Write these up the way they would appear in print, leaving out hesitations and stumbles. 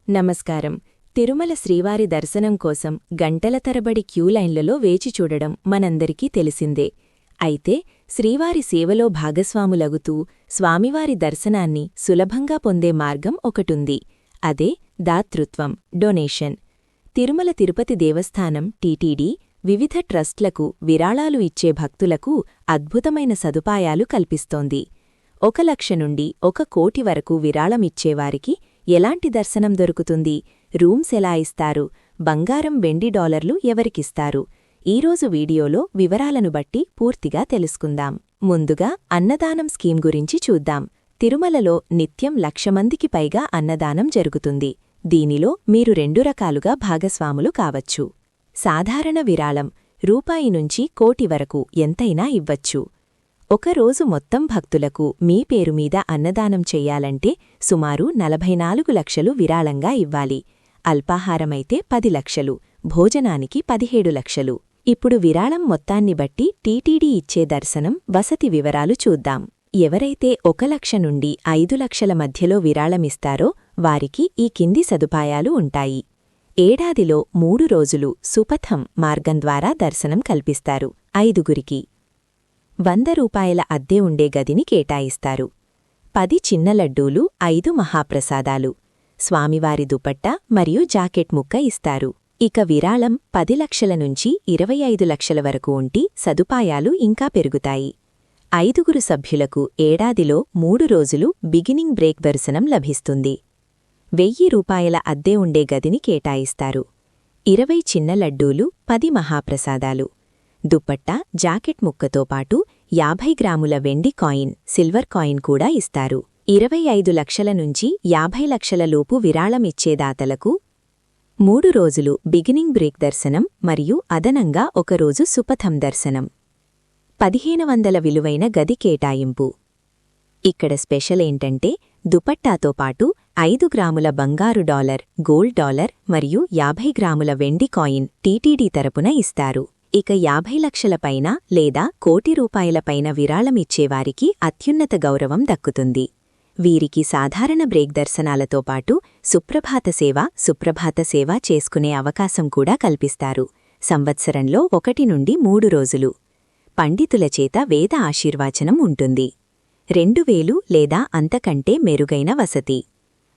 నమస్కారం. తిరుమల శ్రీవారి దర్శనం కోసం గంటల తరబడి క్యూలైన్లలో వేచి చూడడం మనందరికీ తెలిసిందే. అయితే శ్రీవారి సేవలో భాగస్వాములగుతూ స్వామివారి దర్శనాన్ని సులభంగా పొందే మార్గం ఒకటుంది. అదే దాతృత్వం, డొనేషన్. తిరుమల తిరుపతి దేవస్థానం టీటీడీ వివిధ ట్రస్ట్లకు విరాళాలు ఇచ్చే భక్తులకు అద్భుతమైన సదుపాయాలు కల్పిస్తోంది. 1 లక్ష నుండి 1 కోటి వరకు విరాళమిచ్చేవారికి ఎలాంటి దర్శనం దొరుకుతుంది, రూమ్స్ ఎలా ఇస్తారు, బంగారం వెండి డాలర్లు ఎవరికిస్తారు? ఈరోజు వీడియోలో వివరాలను బట్టి పూర్తిగా తెలుసుకుందాం. ముందుగా అన్నదానం స్కీమ్ గురించి చూద్దాం. తిరుమలలో నిత్యం 1,00,000 మందికి పైగా అన్నదానం జరుగుతుంది. దీనిలో మీరు 2 రకాలుగా భాగస్వాములు కావచ్చు. సాధారణ విరాళం రూపాయి నుంచి కోటి వరకు ఎంతైనా ఇవ్వచ్చు. ఒక రోజు మొత్తం భక్తులకు మీ పేరు మీద అన్నదానం చెయ్యాలంటే సుమారు 44 లక్షలు విరాళంగా ఇవ్వాలి. అల్పాహారమైతే 10 లక్షలు, భోజనానికి 17 లక్షలు. ఇప్పుడు విరాళం మొత్తాన్ని బట్టి టీటీడీ ఇచ్చే దర్శనం, వసతి వివరాలు చూద్దాం. ఎవరైతే 1 లక్ష నుండి 5 లక్షల మధ్యలో విరాళమిస్తారో వారికి ఈ కింది సదుపాయాలు ఉంటాయి. ఏడాదిలో 3 రోజులు సుపథం మార్గం ద్వారా దర్శనం కల్పిస్తారు. 5గురికి 100 రూపాయల అద్దె ఉండే గదిని కేటాయిస్తారు. 10 చిన్న లడ్డూలు, 5 మహాప్రసాదాలు, స్వామివారి దుపట్టా మరియు జాకెట్ ముక్క ఇస్తారు. ఇక విరాళం 10 లక్షల నుంచి 25 లక్షల వరకు ఉంటి సదుపాయాలు ఇంకా పెరుగుతాయి. 5గురు సభ్యులకు ఏడాదిలో 3 రోజులు బిగినింగ్ బ్రేక్ దర్శనం లభిస్తుంది. 1000 రూపాయల అద్దె ఉండే గదిని కేటాయిస్తారు. 20 చిన్న లడ్డూలు, 10 మహాప్రసాదాలు, దుపట్టా, జాకెట్ ముక్కతో పాటు 50 గ్రాముల వెండి కాయిన్, సిల్వర్ కాయిన్ కూడా ఇస్తారు. 25 లక్షల నుంచి 50 లక్షల లోపు విరాళమిచ్చేదాతలకు 3 రోజులు బిగినింగ్ బ్రేక్ దర్శనం మరియు అదనంగా 1 రోజు సుపథం దర్శనం. 1500 విలువైన గది కేటాయింపు. ఇక్కడ స్పెషల్ ఏంటంటే దుపట్టాతో పాటు 5 గ్రాముల బంగారు డాలర్, గోల్డ్ డాలర్ మరియు 50 గ్రాముల వెండి కాయిన్ టీటీడీ తరపున ఇస్తారు. ఇక 50 లక్షల పైన లేదా కోటి రూపాయల పైన విరాళమిచ్చేవారికి అత్యున్నత గౌరవం దక్కుతుంది. వీరికి సాధారణ బ్రేక్ దర్శనాలతో పాటు సుప్రభాత సేవ చేసుకునే అవకాశం కూడా కల్పిస్తారు. సంవత్సరంలో 1 నుండి 3 రోజులు పండితుల చేత వేద ఆశీర్వాచనం ఉంటుంది. 2000 లేదా అంతకంటే మెరుగైన వసతి.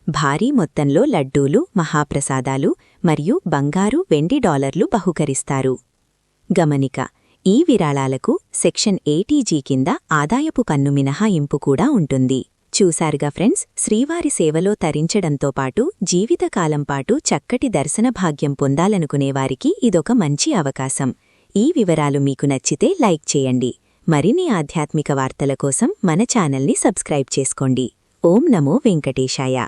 భారీ మొత్తంలో లడ్డూలు, మహాప్రసాదాలు మరియు బంగారు, వెండి డాలర్లు బహుకరిస్తారు. గమనిక: ఈ విరాళాలకు సెక్షన్ 80G కింద ఆదాయపు పన్ను మినహాయింపు కూడా ఉంటుంది. చూశారుగా ఫ్రెండ్స్, శ్రీవారి సేవలో తరించడంతో పాటు జీవితకాలం పాటు చక్కటి దర్శన భాగ్యం పొందాలనుకునేవారికి ఇదొక మంచి అవకాశం. ఈ వివరాలు మీకు నచ్చితే లైక్ చేయండి. మరిన్ని ఆధ్యాత్మిక వార్తల కోసం మన ఛానల్ని సబ్స్క్రైబ్ చేసుకోండి. ఓం నమో వెంకటేశాయ.